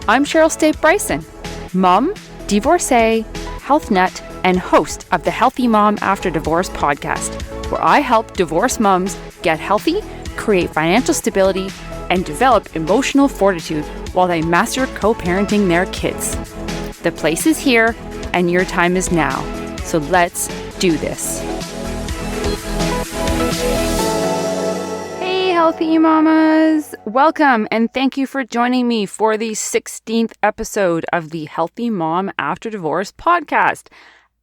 I'm Cheryl State Bryson, mom, divorcee, health nut, and host of the Healthy Mom After Divorce podcast, where I help divorced moms get healthy, create financial stability, and develop emotional fortitude while they master co-parenting their kids. The place is here, and your time is now. So let's do this. Hey, healthy mamas! Welcome, and thank you for joining me for the 16th episode of the Healthy Mom After Divorce podcast.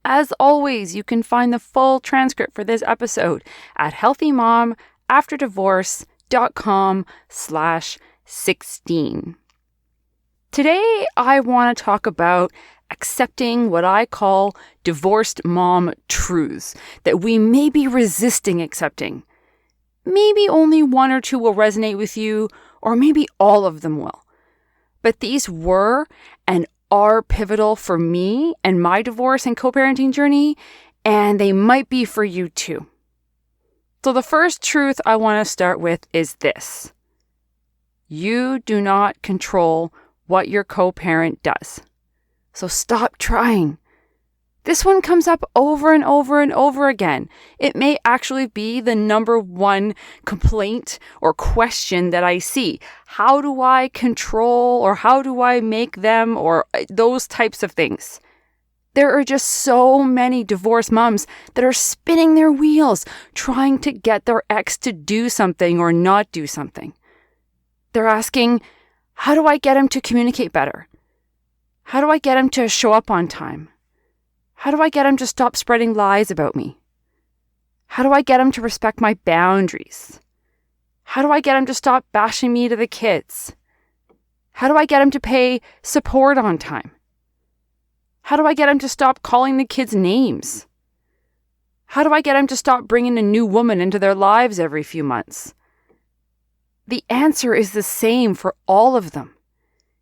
As always, you can find the full transcript for this episode at healthymomafterddivorce.com/16. Today, I want to talk about accepting what I call divorced mom truths that we may be resisting accepting. Maybe only one or two will resonate with you, or maybe all of them will. But these were and are pivotal for me and my divorce and co-parenting journey, and they might be for you too. So the first truth I want to start with is this: you do not control what your co-parent does. So stop trying. This one comes up over and over and over again. It may actually be the number one complaint or question that I see. How do I control, or how do I make them, or those types of things? There are just so many divorced moms that are spinning their wheels trying to get their ex to do something or not do something. They're asking, how do I get him to communicate better? How do I get him to show up on time? How do I get him to stop spreading lies about me? How do I get him to respect my boundaries? How do I get him to stop bashing me to the kids? How do I get him to pay support on time? How do I get him to stop calling the kids names? How do I get him to stop bringing a new woman into their lives every few months? The answer is the same for all of them.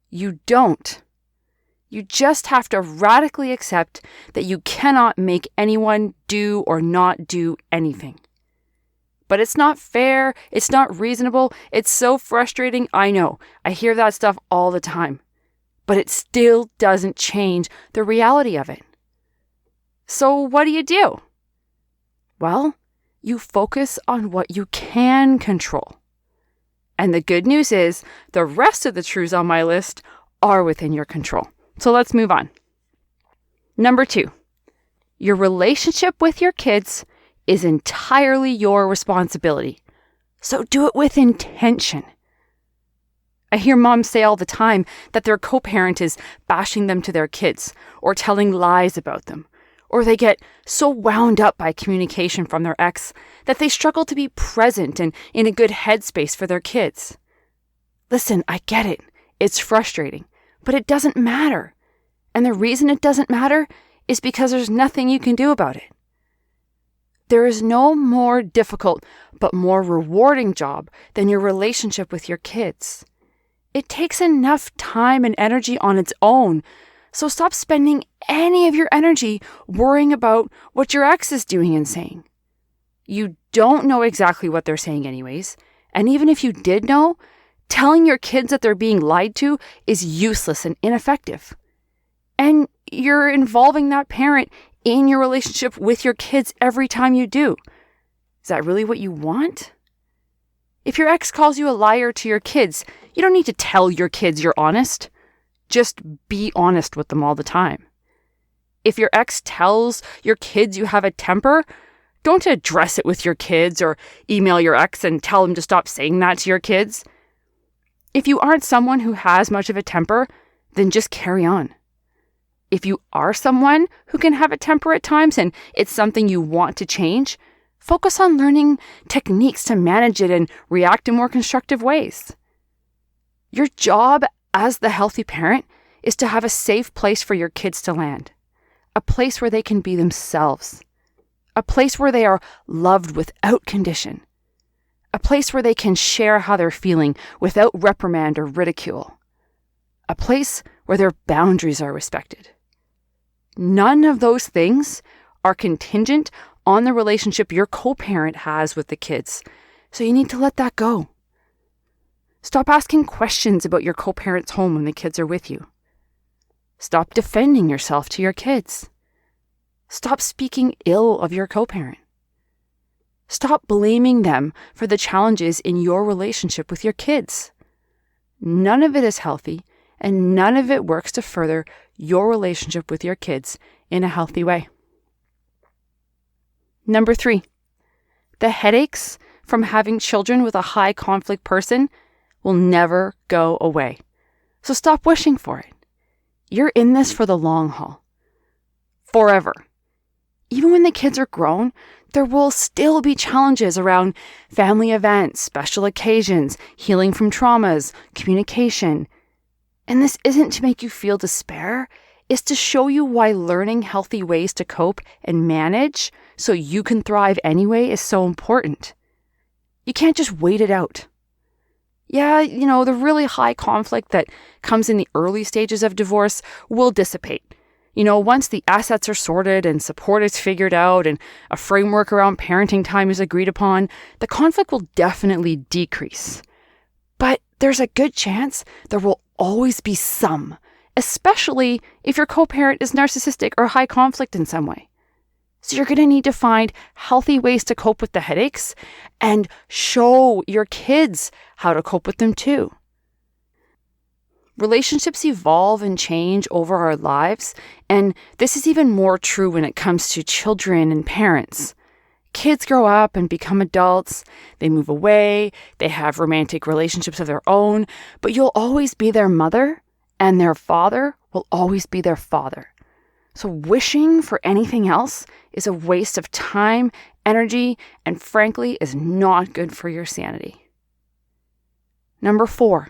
You don't. You just have to radically accept that you cannot make anyone do or not do anything. But it's not fair. It's not reasonable. It's so frustrating. I know. I hear that stuff all the time. But it still doesn't change the reality of it. So what do? Well, you focus on what you can control. And the good news is the rest of the truths on my list are within your control. So let's move on. Number 2, your relationship with your kids is entirely your responsibility. So do it with intention. I hear moms say all the time that their co-parent is bashing them to their kids or telling lies about them, or they get so wound up by communication from their ex that they struggle to be present and in a good headspace for their kids. Listen, I get it. It's frustrating. But it doesn't matter. And the reason it doesn't matter is because there's nothing you can do about it. There is no more difficult but more rewarding job than your relationship with your kids. It takes enough time and energy on its own, so stop spending any of your energy worrying about what your ex is doing and saying. You don't know exactly what they're saying anyways, and even if you did know, telling your kids that they're being lied to is useless and ineffective. And you're involving that parent in your relationship with your kids every time you do. Is that really what you want? If your ex calls you a liar to your kids, you don't need to tell your kids you're honest. Just be honest with them all the time. If your ex tells your kids you have a temper, don't address it with your kids or email your ex and tell them to stop saying that to your kids. If you aren't someone who has much of a temper, then just carry on. If you are someone who can have a temper at times and it's something you want to change, focus on learning techniques to manage it and react in more constructive ways. Your job as the healthy parent is to have a safe place for your kids to land, a place where they can be themselves, a place where they are loved without condition, a place where they can share how they're feeling without reprimand or ridicule, a place where their boundaries are respected. None of those things are contingent on the relationship your co-parent has with the kids, so you need to let that go. Stop asking questions about your co-parent's home when the kids are with you. Stop defending yourself to your kids. Stop speaking ill of your co-parent. Stop blaming them for the challenges in your relationship with your kids. None of it is healthy, and none of it works to further your relationship with your kids in a healthy way. Number 3, the headaches from having children with a high conflict person will never go away. So stop wishing for it. You're in this for the long haul. Forever. Even when the kids are grown, there will still be challenges around family events, special occasions, healing from traumas, communication. And this isn't to make you feel despair. It's to show you why learning healthy ways to cope and manage so you can thrive anyway is so important. You can't just wait it out. Yeah, the really high conflict that comes in the early stages of divorce will dissipate. Once the assets are sorted and support is figured out and a framework around parenting time is agreed upon, the conflict will definitely decrease. But there's a good chance there will always be some, especially if your co-parent is narcissistic or high conflict in some way. So you're going to need to find healthy ways to cope with the headaches and show your kids how to cope with them too. Relationships evolve and change over our lives, and this is even more true when it comes to children and parents. Kids grow up and become adults, they move away, they have romantic relationships of their own, but you'll always be their mother, and their father will always be their father. So wishing for anything else is a waste of time, energy, and frankly is not good for your sanity. Number 4,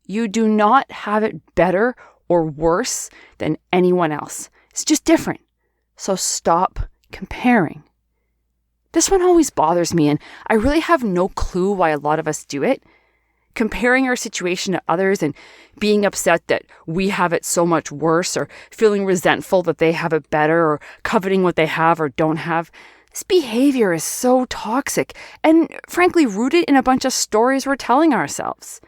you do not have it better or worse than anyone else. It's just different. So stop comparing. This one always bothers me, and I really have no clue why a lot of us do it. Comparing our situation to others and being upset that we have it so much worse, or feeling resentful that they have it better, or coveting what they have or don't have. This behavior is so toxic and frankly rooted in a bunch of stories we're telling ourselves.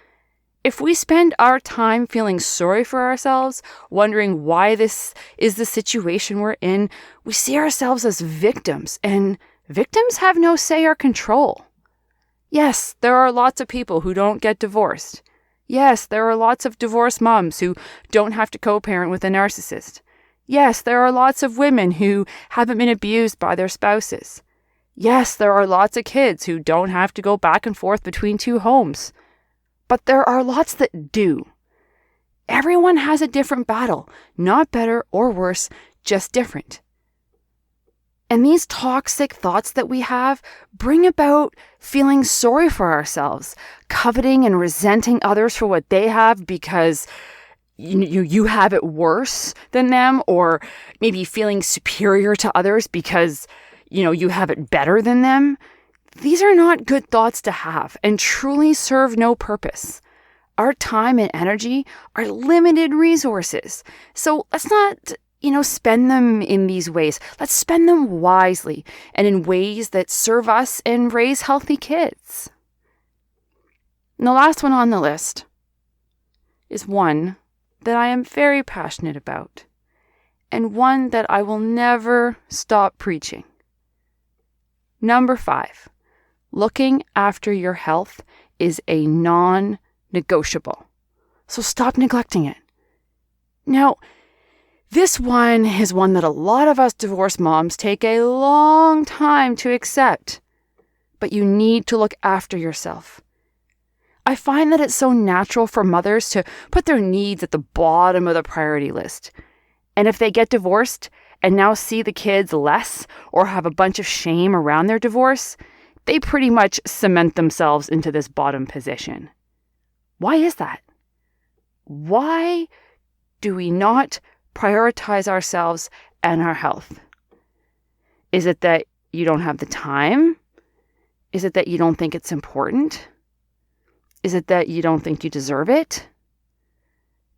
If we spend our time feeling sorry for ourselves, wondering why this is the situation we're in, we see ourselves as victims, and victims have no say or control. Yes, there are lots of people who don't get divorced. Yes, there are lots of divorced moms who don't have to co-parent with a narcissist. Yes, there are lots of women who haven't been abused by their spouses. Yes, there are lots of kids who don't have to go back and forth between 2 homes. But there are lots that do. Everyone has a different battle, not better or worse, just different. And these toxic thoughts that we have bring about feeling sorry for ourselves, coveting and resenting others for what they have because you have it worse than them, or maybe feeling superior to others because you have it better than them. These are not good thoughts to have and truly serve no purpose. Our time and energy are limited resources. So let's not, spend them in these ways. Let's spend them wisely and in ways that serve us and raise healthy kids. And the last one on the list is one that I am very passionate about, and one that I will never stop preaching. Number 5. Looking after your health is a non-negotiable. So stop neglecting it. Now, this one is one that a lot of us divorced moms take a long time to accept. But you need to look after yourself. I find that it's so natural for mothers to put their needs at the bottom of the priority list. And if they get divorced and now see the kids less or have a bunch of shame around their divorce, they pretty much cement themselves into this bottom position. Why is that? Why do we not prioritize ourselves and our health? Is it that you don't have the time? Is it that you don't think it's important? Is it that you don't think you deserve it?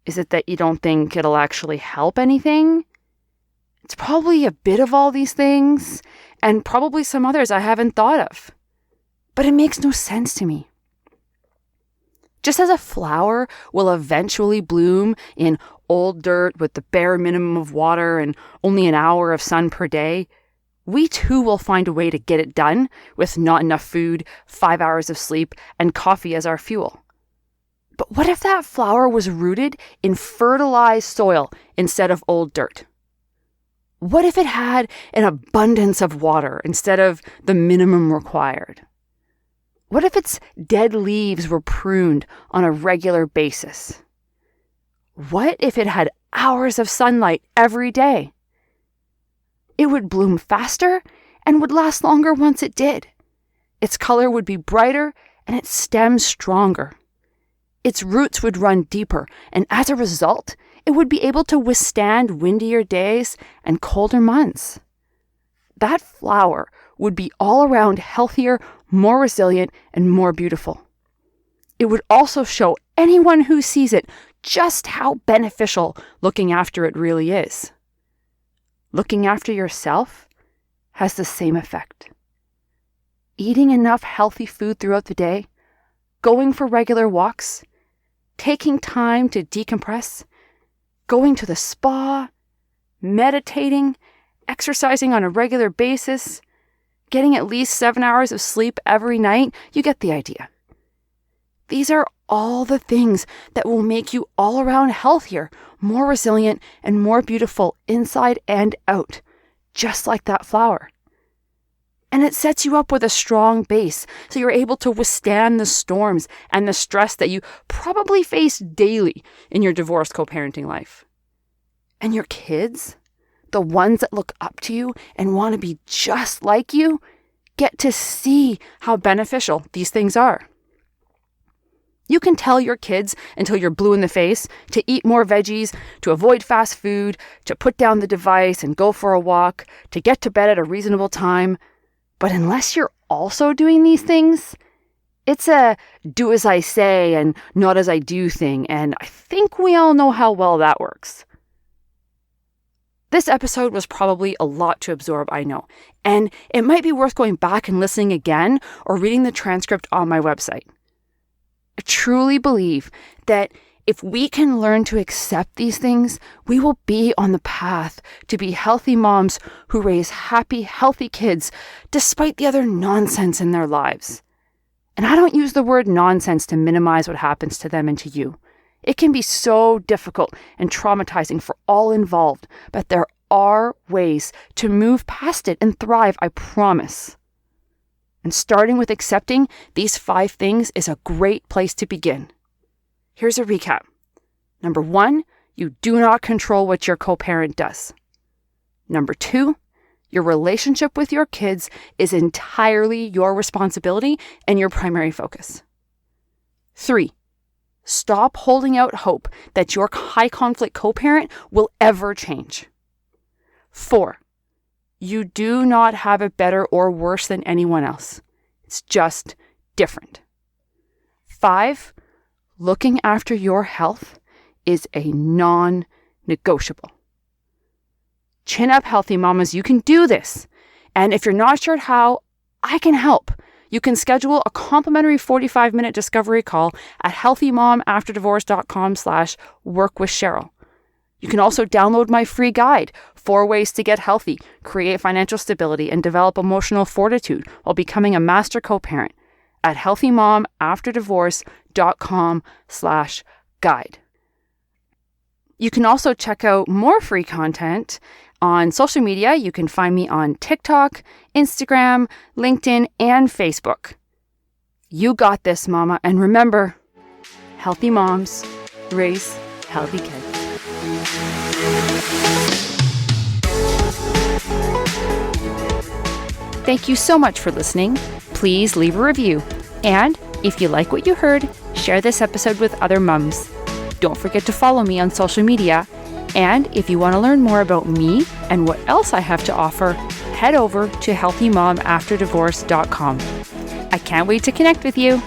Is it that you don't think it'll actually help anything? It's probably a bit of all these things, and probably some others I haven't thought of. But it makes no sense to me. Just as a flower will eventually bloom in old dirt with the bare minimum of water and only an hour of sun per day, we too will find a way to get it done with not enough food, 5 hours of sleep, and coffee as our fuel. But what if that flower was rooted in fertilized soil instead of old dirt? What if it had an abundance of water instead of the minimum required? What if its dead leaves were pruned on a regular basis? What if it had hours of sunlight every day? It would bloom faster and would last longer once it did. Its color would be brighter and its stems stronger. Its roots would run deeper, and as a result, it would be able to withstand windier days and colder months. That flower would be all around healthier, more resilient, and more beautiful. It would also show anyone who sees it just how beneficial looking after it really is. Looking after yourself has the same effect. Eating enough healthy food throughout the day, going for regular walks, taking time to decompress, going to the spa, meditating, exercising on a regular basis, getting at least 7 hours of sleep every night, you get the idea. These are all the things that will make you all around healthier, more resilient, and more beautiful inside and out, just like that flower. And it sets you up with a strong base so you're able to withstand the storms and the stress that you probably face daily in your divorced co-parenting life. And your kids, the ones that look up to you and want to be just like you, get to see how beneficial these things are. You can tell your kids until you're blue in the face to eat more veggies, to avoid fast food, to put down the device and go for a walk, to get to bed at a reasonable time. But unless you're also doing these things, it's a do as I say and not as I do thing, and I think we all know how well that works. This episode was probably a lot to absorb, I know, and it might be worth going back and listening again or reading the transcript on my website. I truly believe that if we can learn to accept these things, we will be on the path to be healthy moms who raise happy, healthy kids despite the other nonsense in their lives. And I don't use the word nonsense to minimize what happens to them and to you. It can be so difficult and traumatizing for all involved, but there are ways to move past it and thrive, I promise. And starting with accepting these 5 things is a great place to begin. Here's a recap. Number 1, you do not control what your co-parent does. Number 2, your relationship with your kids is entirely your responsibility and your primary focus. 3, stop holding out hope that your high-conflict co-parent will ever change. 4, you do not have it better or worse than anyone else. It's just different. 5, looking after your health is a non-negotiable. Chin up, healthy mamas. You can do this. And if you're not sure how, I can help. You can schedule a complimentary 45-minute discovery call at healthymomafterdivorce.com/workwithcheryl. You can also download my free guide, 4 Ways to Get Healthy, Create Financial Stability, and Develop Emotional Fortitude while becoming a master co-parent at healthymomafterdivorce.com/guide. You can also check out more free content on social media. You can find me on TikTok, Instagram, LinkedIn, and Facebook. You got this, mama. And remember, healthy moms raise healthy kids. Thank you so much for listening. Please leave a review. And if you like what you heard, share this episode with other mums. Don't forget to follow me on social media. And if you want to learn more about me and what else I have to offer, head over to healthymomafterdivorce.com. I can't wait to connect with you.